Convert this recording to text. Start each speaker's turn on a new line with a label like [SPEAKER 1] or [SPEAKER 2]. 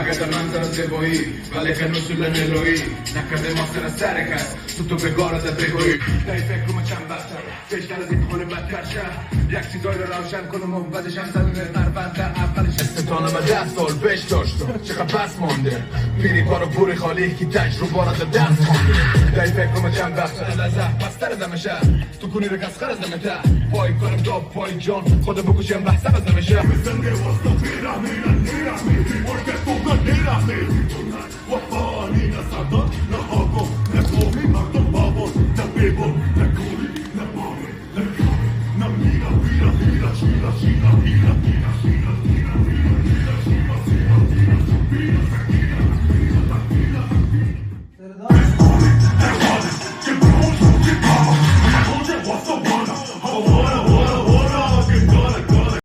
[SPEAKER 1] نگذار منظر زیبایی ولی که نسول نلوی نکرده ما سر سرکست تو بگار از بگوی دای فکرم چند بخشم بیشتر از این خونه بدتر شد یک چیزایی رو روشن کنم و بعدشم زمین قربند در اولش استتانم 10 سال پیش داشتم چقدر بس مانده پیری پا رو پوری خالی که تجربه را در دست مانده دای فکرم چند بخشم از لحظه بستر از نمیشه تو کنی رو کسخر از نمیته پای کنم داب پای جان خودم بکشم بحثم از نمیشه بزنگه واستا پیرمی نمیرمی porque tú no tiras mi وفاني نصدق